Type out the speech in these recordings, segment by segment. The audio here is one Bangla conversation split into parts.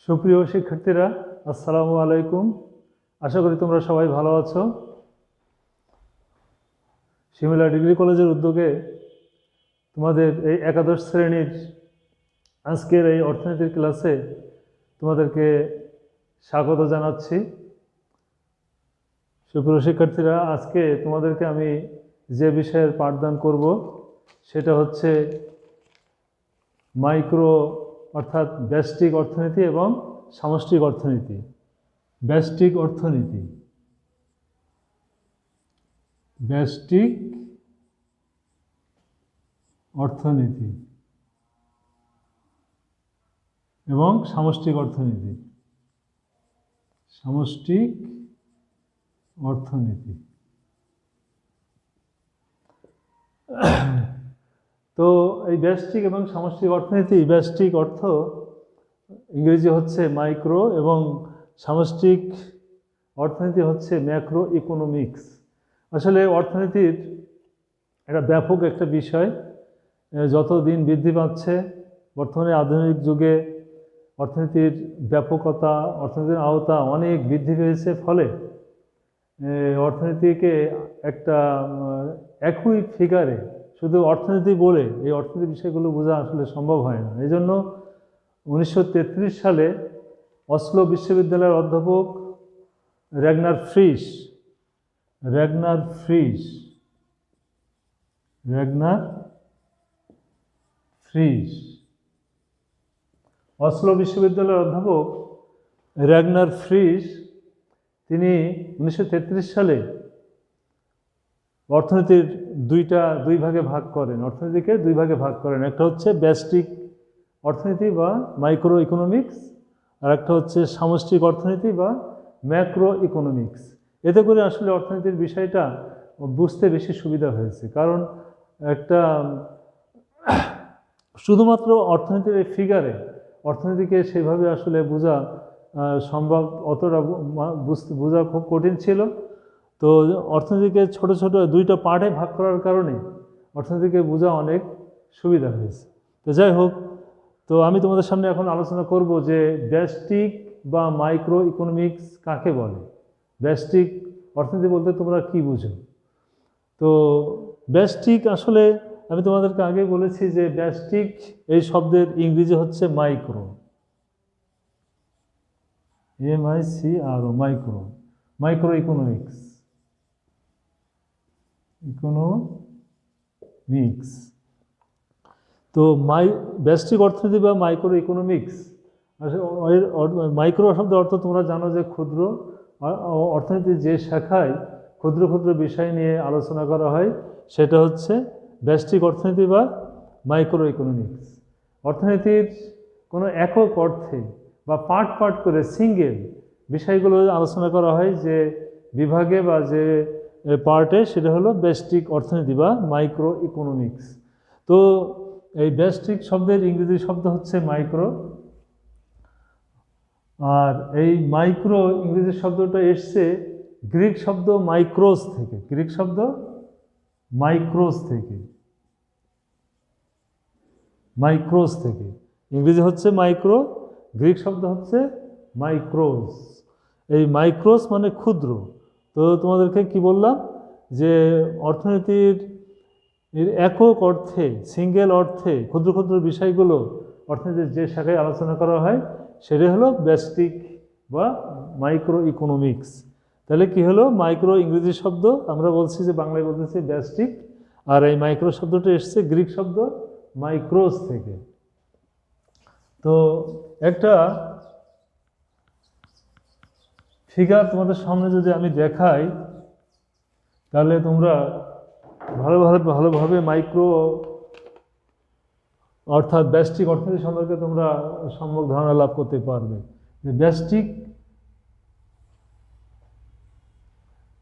সুপ্রিয় শিক্ষার্থীরা, আসসালামু আলাইকুম। আশা করি তোমরা সবাই ভালো আছো। শিমুলা ডিগ্রি কলেজের উদ্যোগে তোমাদের এই একাদশ শ্রেণীর আজকের এই অর্থনীতির ক্লাসে তোমাদেরকে স্বাগত জানাচ্ছি। সুপ্রিয় শিক্ষার্থীরা, আজকে তোমাদেরকে আমি যে বিষয়ের পাঠদান করব সেটা হচ্ছে মাইক্রো অর্থাৎ ব্যষ্টিক অর্থনীতি এবং সামষ্টিক অর্থনীতি। ব্যষ্টিক অর্থনীতি, ব্যষ্টিক অর্থনীতি এবং সামষ্টিক অর্থনীতি। সামষ্টিক অর্থনীতি। তো এই ব্যষ্টিক এবং সামষ্টিক অর্থনীতি, ব্যষ্টিক অর্থ ইংরেজি হচ্ছে মাইক্রো এবং সামষ্টিক অর্থনীতি হচ্ছে ম্যাক্রো ইকোনমিক্স। আসলে অর্থনীতির একটা ব্যাপক একটা বিষয়, যত দিন বৃদ্ধি পাচ্ছে বর্তমানে আধুনিক যুগে অর্থনীতির ব্যাপকতা, অর্থনীতির আওতা অনেক বৃদ্ধি পেয়েছে। ফলে অর্থনীতিকে একটা একই ফিগারে শুধু অর্থনীতি বলে এই অর্থনীতি বিষয়গুলো বোঝা আসলে সম্ভব হয় না। এই জন্য 1933 সালে অসলো বিশ্ববিদ্যালয়ের অধ্যাপক র্যাগনার ফ্রিস অসলো বিশ্ববিদ্যালয়ের অধ্যাপক র্যাগনার ফ্রিস তিনি 1933 সালে অর্থনীতির দুই ভাগে ভাগ করেন। অর্থনীতিকে দুই ভাগে ভাগ করেন। একটা হচ্ছে ব্যষ্টিক অর্থনীতি বা মাইক্রো ইকোনমিক্স, আর একটা হচ্ছে সামষ্টিক অর্থনীতি বা ম্যাক্রো ইকোনমিক্স। এতে করে আসলে অর্থনীতির বিষয়টা বুঝতে বেশি সুবিধা হয়েছে। কারণ একটা শুধুমাত্র অর্থনীতির এই ফিগারে অর্থনীতিকে সেভাবে আসলে বোঝা সম্ভব, অতটা বোঝা খুব কঠিন ছিল। তো অর্থনীতিকে ছোট ছোট দুইটা পার্টে ভাগ করার কারণে অর্থনীতিকে বোঝা অনেক সুবিধা হয়েছে। তো যাই হোক, তো আমি তোমাদের সামনে এখন আলোচনা করব যে ব্যষ্টিক বা মাইক্রো ইকোনমিক্স কাকে বলে। ব্যষ্টিক অর্থনীতি বলতে তোমরা কি বুঝো? তো ব্যষ্টিক আসলে আমি তোমাদেরকে আগে বলেছি যে ব্যষ্টিক এই শব্দের ইংরেজি হচ্ছে micro, MICRO, micro, micro economics. তো ব্যষ্টিক অর্থনীতি বা মাইক্রো ইকোনমিক্স, মাইক্রো শব্দের অর্থ তোমরা জানো যে ক্ষুদ্র। অর্থনীতির যে শাখায় ক্ষুদ্র ক্ষুদ্র বিষয় নিয়ে আলোচনা করা হয় সেটা হচ্ছে ব্যষ্টিক অর্থনীতি বা মাইক্রো ইকোনমিক্স। অর্থনীতির কোনো একক অর্থে বা পার্ট করে সিঙ্গেল বিষয়গুলো আলোচনা করা হয় যে বিভাগে বা যে পার্টে, সেটা হলো ব্যষ্টিক অর্থনীতি বা মাইক্রো ইকোনমিক্স। তো এই ব্যষ্টিক শব্দের ইংরেজি শব্দ হচ্ছে মাইক্রো, আর এই মাইক্রো ইংরেজি শব্দটা এসছে গ্রিক শব্দ মাইক্রোস থেকে। ইংরেজি হচ্ছে মাইক্রো, গ্রিক শব্দ হচ্ছে মাইক্রোস। এই মাইক্রোস মানে ক্ষুদ্র। তো তোমাদেরকে কি বললাম যে অর্থনীতির একক অর্থে, সিঙ্গেল অর্থে ক্ষুদ্র ক্ষুদ্র বিষয়গুলো অর্থনীতির যে শাখায় আলোচনা করা হয় সেটা হলো ব্যষ্টিক বা মাইক্রো ইকোনমিক্স। তাহলে কি হলো, মাইক্রো ইংরেজি শব্দ, আমরা বলছি যে বাংলায় বলতেছি ব্যষ্টিক, আর এই মাইক্রো শব্দটা এসছে গ্রিক শব্দ মাইক্রোস থেকে। তো একটা ফিগার তোমাদের সামনে যদি আমি দেখাই তাহলে তোমরা ভালোভাবে মাইক্রো অর্থাৎ ব্যষ্টিক অর্থনীতি সম্পর্কে তোমরা সম্যক ধারণা লাভ করতে পারবে। যে ব্যষ্টিক,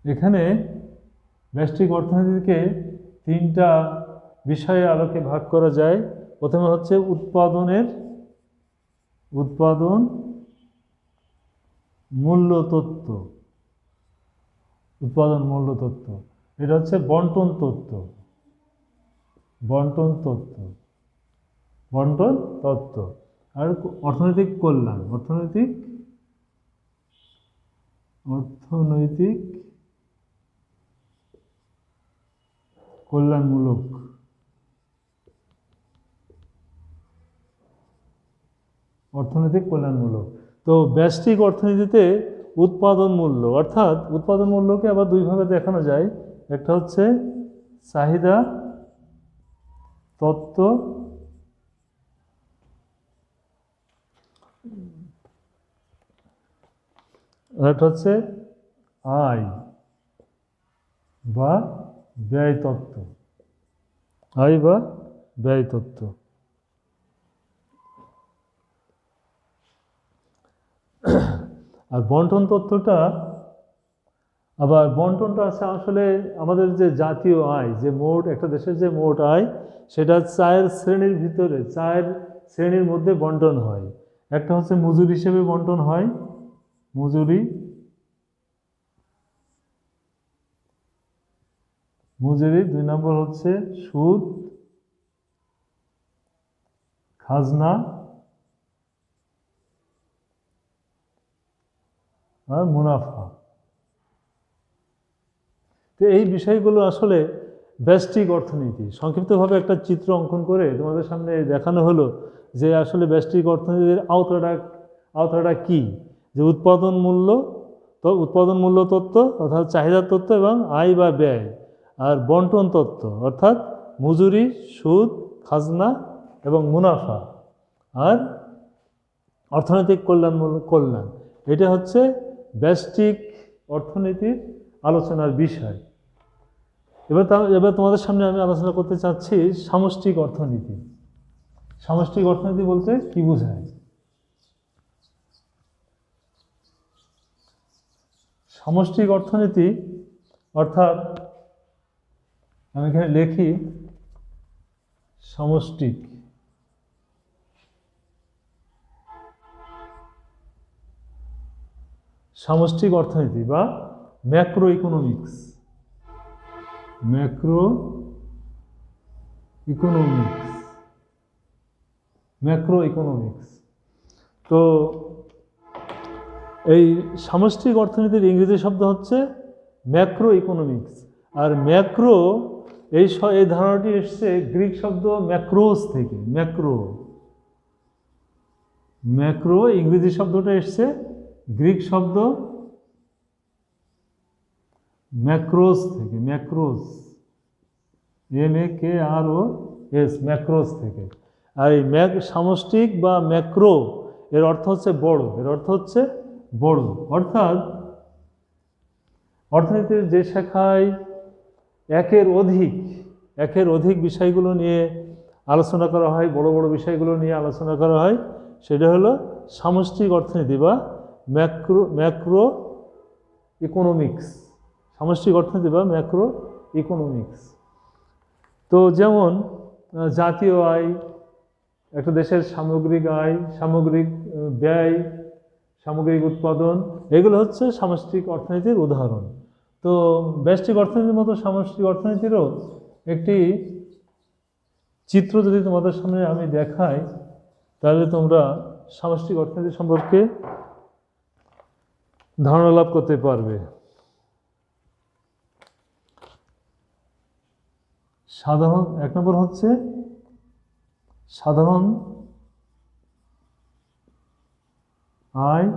এখানে ব্যষ্টিক অর্থনীতিকে তিনটা বিষয়ে আলোকে ভাগ করা যায়। প্রথমে হচ্ছে উৎপাদন মূল্য তত্ত্ব। এটা হচ্ছে বন্টন তত্ত্ব। আর অর্থনৈতিক কল্যাণ, অর্থনৈতিক কল্যাণমূলক, অর্থনৈতিক কল্যাণমূলক। তো ব্যষ্টিক অর্থনীতিতে উৎপাদন মূল্য, অর্থাৎ উৎপাদন মূল্যকে আবার দুইভাবে দেখানো যায়। একটা হচ্ছে চাহিদা তত্ত্ব, আর একটা হচ্ছে আয় বা ব্যয় তত্ত্ব, আয় বা ব্যয় তত্ত্ব। আর বন্টন তত্ত্বটা, আবার বন্টনটা আছে আসলে আমাদের যে জাতীয় আয়, যে মোট একটা দেশের যে মোট আয়, সেটা 4 শ্রেণীর ভিতরে, 4 শ্রেণীর মধ্যে বন্টন হয়। একটা হচ্ছে মজুরি হিসেবে বন্টন হয়, মজুরি, মজুরি। 2 নম্বর হচ্ছে সুদ, খাজনা আর মুনাফা। তো এই বিষয়গুলো আসলে ব্যষ্টিক অর্থনীতি। সংক্ষিপ্তভাবে একটা চিত্র অঙ্কন করে তোমাদের সামনে দেখানো হলো যে আসলে ব্যষ্টিক অর্থনীতির আওতাটা কি, যে উৎপাদন মূল্য তত্ত্ব অর্থাৎ চাহিদা তত্ত্ব এবং আয় বা ব্যয়, আর বন্টন তত্ত্ব অর্থাৎ মজুরি, সুদ, খাজনা এবং মুনাফা, আর অর্থনৈতিক কল্যাণ। এটা হচ্ছে ব্যষ্টিক অর্থনীতির আলোচনার বিষয়। এবার তোমাদের সামনে আমি আলোচনা করতে চাচ্ছি সামষ্টিক অর্থনীতি। সামষ্টিক অর্থনীতি বলতে কি বোঝায়? সামষ্টিক অর্থনীতি অর্থাৎ, আমি এখানে লিখি সামষ্টিক, সামষ্টিক অর্থনীতি বা ম্যাক্রো ইকোনমিক্স, ম্যাক্রো ইকোনমিক্স। তো এই সামষ্টিক অর্থনীতির ইংরেজি শব্দ হচ্ছে ম্যাক্রো ইকোনমিক্স। আর ম্যাক্রো এই ধারণাটি এসছে গ্রিক শব্দ ম্যাক্রোস থেকে। ম্যাক্রো ইংরেজি শব্দটা এসছে গ্রিক শব্দ ম্যাক্রোস থেকে, MAKROS, ম্যাক্রোস থেকে। আর এই সামষ্টিক বা ম্যাক্রো এর অর্থ হচ্ছে বড়, অর্থাৎ অর্থনীতির যে শাখায় একের অধিক বিষয়গুলো নিয়ে আলোচনা করা হয়, বড় বড় বিষয়গুলো নিয়ে আলোচনা করা হয়, সেটা হলো সামষ্টিক অর্থনীতি বা ম্যাক্রো ইকোনমিক্স, সামষ্টিক অর্থনীতি বা ম্যাক্রো ইকোনমিক্স। তো যেমন জাতীয় আয়, একটা দেশের সামগ্রিক আয়, সামগ্রিক ব্যয়, সামগ্রিক উৎপাদন, এগুলো হচ্ছে সামষ্টিক অর্থনীতির উদাহরণ। তো ব্যষ্টিক অর্থনীতির মতো সামষ্টিক অর্থনীতিরও একটি চিত্র যদি তোমাদের সামনে আমি দেখাই, তাহলে তোমরা সামষ্টিক অর্থনীতি সম্পর্কে ধারণা লাভ করতে পারবে। এক নম্বর হচ্ছে সাধারণ আয়,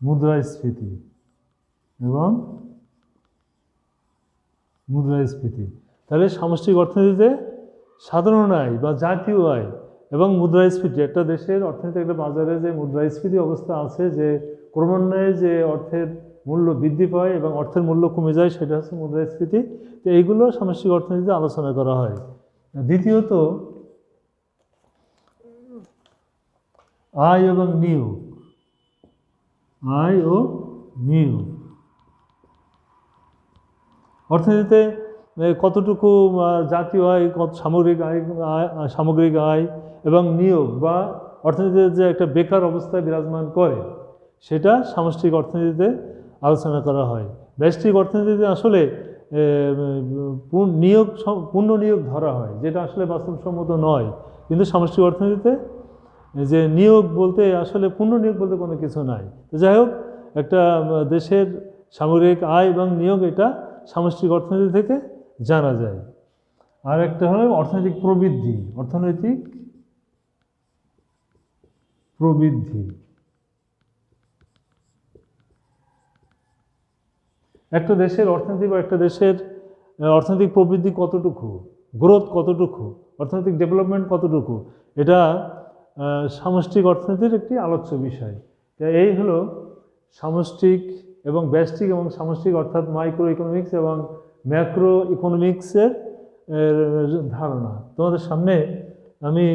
মুদ্রাস্ফীতি এবং তাহলে সামষ্টিক অর্থনীতিতে সাধারণ আয় বা জাতীয় আয় এবং মুদ্রাস্ফীতি, একটা দেশের অর্থনীতি, একটা বাজারে যে মুদ্রাস্ফীতি অবস্থা আছে, যে ক্রমান্বয়ে যে অর্থের মূল্য বৃদ্ধি পায় এবং অর্থের মূল্য কমে যায়, সেটা হচ্ছে মুদ্রাস্ফীতি। তো এইগুলো সামষ্টিক অর্থনীতিতে আলোচনা করা হয়। দ্বিতীয়ত আয় এবং নিয়োগ, অর্থনীতিতে কতটুকু জাতীয় আয়, কত সামগ্রিক আয় এবং নিয়োগ বা অর্থনীতিতে যে একটা বেকার অবস্থায় বিরাজমান করে, সেটা সামষ্টিক অর্থনীতিতে আলোচনা করা হয়। ব্যষ্টিক অর্থনীতিতে আসলে পূর্ণ নিয়োগ ধরা হয়, যেটা আসলে বাস্তবসম্মত নয়। কিন্তু সামষ্টিক অর্থনীতিতে যে নিয়োগ বলতে আসলে পূর্ণ নিয়োগ বলতে কোনো কিছু নাই। তো যাই হোক, একটা দেশের সামগ্রিক আয় এবং নিয়োগ এটা সামষ্টিক অর্থনীতি থেকে জানা যায়। আর একটা হলো অর্থনৈতিক প্রবৃদ্ধি। অর্থনৈতিক প্রবৃদ্ধি একটা দেশের অর্থনীতি বা একটা দেশের অর্থনৈতিক প্রবৃদ্ধি কতটুকু, গ্রোথ কতটুকু, অর্থনৈতিক ডেভেলপমেন্ট কতটুকু, এটা সামষ্টিক অর্থনীতির একটি আলোচ্য বিষয়। এই হলো সামষ্টিক এবং ব্যষ্টিক এবং সামষ্টিক অর্থাৎ মাইক্রো ইকোনমিক্স এবং ম্যাক্রো ইকোনমিক্সের ধারণা। তোমাদের সামনে আমি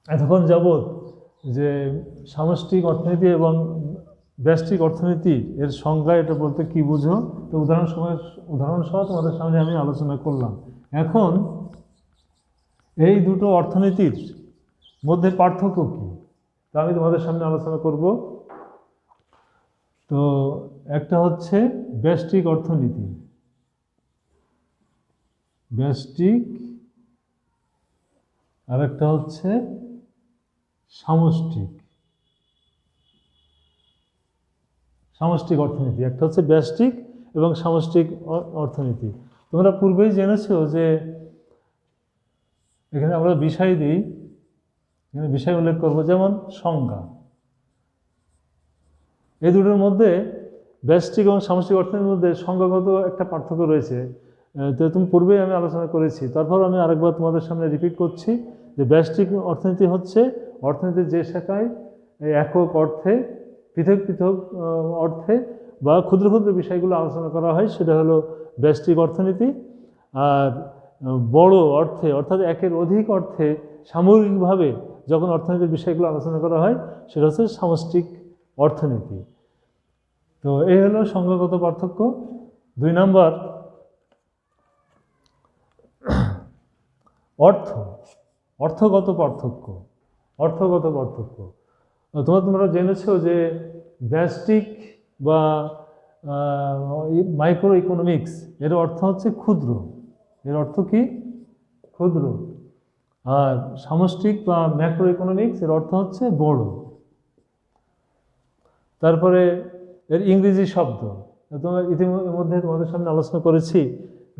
এতক্ষণ যাবৎ যে সামষ্টিক অর্থনীতি এবং ব্যষ্টিক অর্থনীতি এর সংজ্ঞা এটা বলতে কি বুঝো, তো উদাহরণ সহ তোমাদের সামনে আমি আলোচনা করলাম। এখন এই দুটো অর্থনীতির মধ্যে পার্থক্য কী তা আমি তোমাদের সামনে আলোচনা করব। তো একটা হচ্ছে ব্যষ্টিক অর্থনীতি, ব্যষ্টিক, আর একটা হচ্ছে সামষ্টিক, সামষ্টিক অর্থনীতি। একটা হচ্ছে ব্যষ্টিক এবং সামষ্টিক অর্থনীতি। তোমরা পূর্বেই জেনেছো যে এখানে আমরা বিষয় দিই, এখানে বিষয় উল্লেখ করবো, যেমন সংজ্ঞা। এই দুটোর মধ্যে ব্যষ্টিক এবং সামষ্টিক অর্থনীতির মধ্যে সংজ্ঞাগত একটা পার্থক্য রয়েছে। তো তুমি পূর্বেই আমি আলোচনা করেছি, তারপর আমি আরেকবার তোমাদের সামনে রিপিট করছি যে ব্যষ্টিক অর্থনীতি হচ্ছে অর্থনীতির যে শাখায় একক অর্থে, পৃথক পৃথক অর্থে বা ক্ষুদ্র ক্ষুদ্র বিষয়গুলো আলোচনা করা হয়, সেটা হলো ব্যষ্টিক অর্থনীতি। আর বড় অর্থে অর্থাৎ একের অধিক অর্থে সামগ্রিকভাবে যখন অর্থনীতির বিষয়গুলো আলোচনা করা হয় সেটা হচ্ছে সামষ্টিক অর্থনীতি। তো এই হলো সংজ্ঞাগত পার্থক্য। 2 নম্বর, অর্থগত পার্থক্য। অর্থগত পার্থক্য তোমরা জেনেছো যে ব্যষ্টিক বা মাইক্রো ইকোনমিক্স এর অর্থ হচ্ছে ক্ষুদ্র, এর অর্থ কি? ক্ষুদ্র। আর সামষ্টিক বা ম্যাক্রো ইকোনমিক্স এর অর্থ হচ্ছে বড়। তারপরে এর ইংরেজি শব্দ তোমরা ইতিমধ্যে তোমাদের সামনে আলোচনা করেছি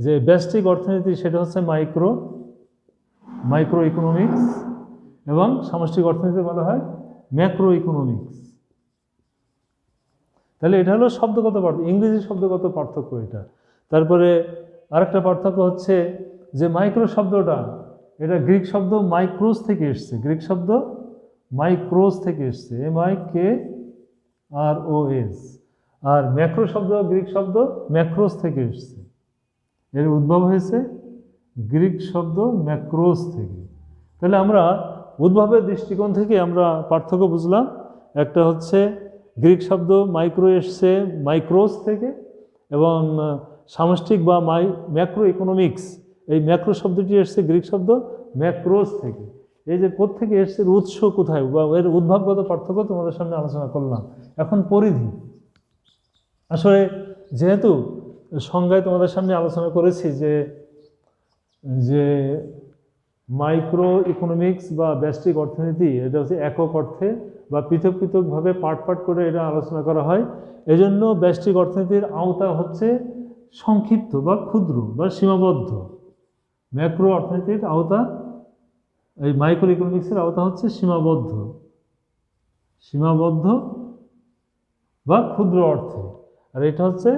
যে ব্যষ্টিক অর্থনীতি সেটা হচ্ছে মাইক্রো ইকোনমিক্স এবং সামষ্টিক অর্থনীতি বলা হয় ম্যাক্রো ইকোনমিক্স। তাহলে এটা হলো শব্দগত পার্থক্য, ইংরেজি শব্দগত পার্থক্য এটা। তারপরে আরেকটা পার্থক্য হচ্ছে যে মাইক্রো শব্দটা, এটা গ্রিক শব্দ মাইক্রোস থেকে এসছে, গ্রিক শব্দ মাইক্রোস থেকে এসছে, MIKROS। আর ম্যাক্রো শব্দ গ্রিক শব্দ ম্যাক্রোস থেকে এসছে, এর উদ্ভব হয়েছে গ্রিক শব্দ ম্যাক্রোস থেকে। তাহলে আমরা উদ্ভবের দৃষ্টিকোণ থেকে আমরা পার্থক্য বুঝলাম। একটা হচ্ছে গ্রিক শব্দ মাইক্রো এসছে মাইক্রোস থেকে, এবং সামষ্টিক বা ম্যাক্রো ইকোনমিক্স, এই ম্যাক্রো শব্দটি এসছে গ্রিক শব্দ ম্যাক্রোস থেকে। এই যে কোত্থেকে এসছে, উৎস কোথায় বা এর উদ্ভবগত পার্থক্য তোমাদের সামনে আলোচনা করলাম। এখন পরিধি, আসলে যেহেতু সংজ্ঞায় তোমাদের সামনে আলোচনা করেছি যে মাইক্রো ইকোনমিক্স বা ব্যষ্টিক অর্থনীতি এটা হচ্ছে একক অর্থে বা পৃথক পৃথকভাবে পার্ট করে এটা আলোচনা করা হয়। এজন্য ব্যষ্টিক অর্থনীতির আওতা হচ্ছে সংক্ষিপ্ত বা ক্ষুদ্র বা সীমাবদ্ধ। ম্যাক্রো অর্থনীতির আওতা, এই মাইক্রো ইকোনমিক্সের আওতা হচ্ছে সীমাবদ্ধ বা ক্ষুদ্র অর্থে। আর এটা হচ্ছে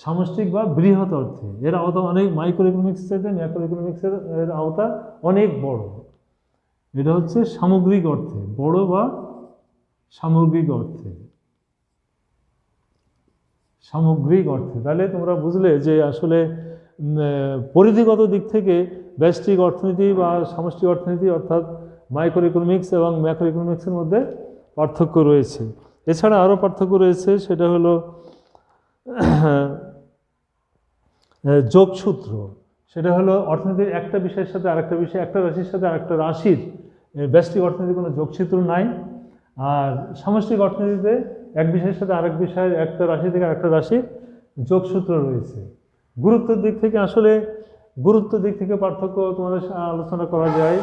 সামষ্টিক বা বৃহৎ অর্থে, এর আওতা অনেক, মাইক্রো ইকোনমিক্সের চাইতে ম্যাক্রো ইকোনমিক্সের এর আওতা অনেক বড়। এটা হচ্ছে সামগ্রিক অর্থে, বড় বা সামগ্রিক অর্থে, সামগ্রিক অর্থে। তাহলে তোমরা বুঝলে যে আসলে পরিধিগত দিক থেকে ব্যষ্টিক অর্থনীতি বা সামষ্টিক অর্থনীতি অর্থাৎ মাইক্রো ইকোনমিক্স এবং ম্যাক্রো ইকোনমিক্সের মধ্যে পার্থক্য রয়েছে। এছাড়া আরও পার্থক্য রয়েছে, সেটা হলো যোগসূত্র। সেটা হলো অর্থনীতির একটা বিষয়ের সাথে আরেকটা বিষয়, একটা রাশির সাথে আরেকটা রাশির ব্যষ্টিক অর্থনীতির কোনো যোগসূত্র নাই। আর সামষ্টিক অর্থনীতিতে এক বিষয়ের সাথে আরেক বিষয়ের, একটা রাশি থেকে আরেকটা রাশির যোগসূত্র রয়েছে। গুরুত্বের দিক থেকে আসলে গুরুত্বের দিক থেকে পার্থক্য তোমাদের আলোচনা করা যায়।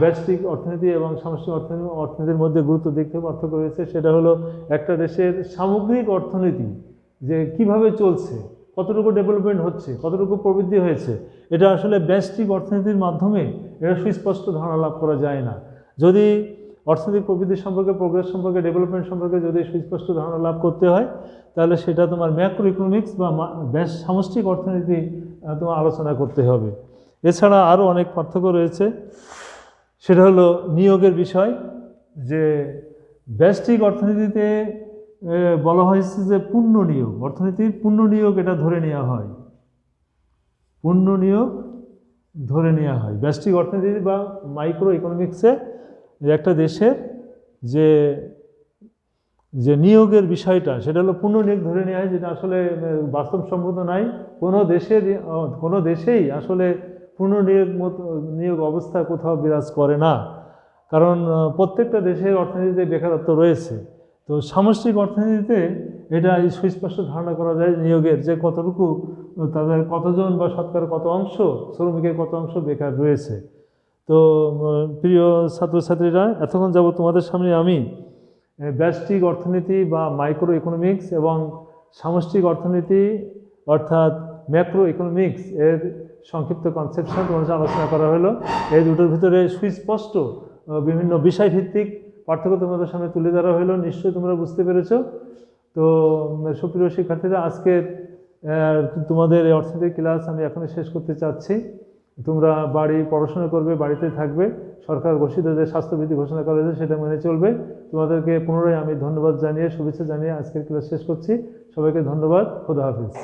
ব্যষ্টিক অর্থনীতি এবং সামষ্টিক অর্থনীতির মধ্যে গুরুত্বের দিক থেকে পার্থক্য রয়েছে। সেটা হলো একটা দেশের সামগ্রিক অর্থনীতি যে কিভাবে চলছে, কতটুকু ডেভেলপমেন্ট হচ্ছে, কতটুকু প্রবৃদ্ধি হয়েছে, এটা আসলে ব্যষ্টিক অর্থনীতির মাধ্যমে এটা সুস্পষ্ট ধারণা লাভ করা যায় না। যদি অর্থনৈতিক প্রবৃদ্ধি সম্পর্কে, প্রোগ্রেস সম্পর্কে, ডেভেলপমেন্ট সম্পর্কে যদি সুস্পষ্ট ধারণা লাভ করতে হয়, তাহলে সেটা তোমার ম্যাক্রো ইকোনমিক্স বা সামষ্টিক অর্থনীতি তোমার আলোচনা করতে হবে। এছাড়া আরও অনেক পার্থক্য রয়েছে। সেটা হলো নিয়োগের বিষয়, যে ব্যষ্টিক অর্থনীতিতে বলা হয়েছে যে পূর্ণ নিয়োগ, অর্থনীতির পূর্ণ নিয়োগ এটা ধরে নেওয়া হয়, পূর্ণ নিয়োগ ধরে নেওয়া হয়। ব্যষ্টিক অর্থনীতি বা মাইক্রো ইকোনমিক্সে একটা দেশের যে যে নিয়োগের বিষয়টা সেটা হলো পূর্ণ নিয়োগ ধরে নেওয়া হয়, যেটা আসলে বাস্তবসম্মত নাই। কোনো দেশেই আসলে পূর্ণ নিয়োগ অবস্থা কোথাও বিরাজ করে না, কারণ প্রত্যেকটা দেশের অর্থনীতিতে বেকারত্ব রয়েছে। তো সামষ্টিক অর্থনীতিতে এটা সুস্পষ্ট ধারণা করা যায় নিয়োগের, যে কতটুকু তাদের কতজন বা শতকরা কত অংশ শ্রমিকের কত অংশ বেকার রয়েছে। তো প্রিয় ছাত্রছাত্রীরা, এতক্ষণ যাব তোমাদের সামনে আমি ব্যষ্টিক অর্থনীতি বা মাইক্রো ইকোনমিক্স এবং সামষ্টিক অর্থনীতি অর্থাৎ ম্যাক্রো ইকোনমিক্স এর সংক্ষিপ্ত কনসেপশন তোমাদের আলোচনা করা হলো। এই দুটোর ভিতরে সুস্পষ্ট বিভিন্ন বিষয়ভিত্তিক পার্থক্য তোমাদের সামনে তুলে ধরা হলো। নিশ্চয়ই তোমরা বুঝতে পেরেছো। তো সুপ্রিয় শিক্ষার্থীরা, আজকে তোমাদের এই অর্থনৈতিক ক্লাস আমি এখনই শেষ করতে চাচ্ছি। তোমরা বাড়ি পড়াশোনা করবে, বাড়িতে থাকবে, সরকার ঘোষিত যে স্বাস্থ্যবিধি ঘোষণা করা হয়েছে সেটা মেনে চলবে। তোমাদেরকে পুনরায় আমি ধন্যবাদ জানিয়ে, শুভেচ্ছা জানিয়ে আজকের ক্লাস শেষ করছি। সবাইকে ধন্যবাদ। খোদা হাফিজ।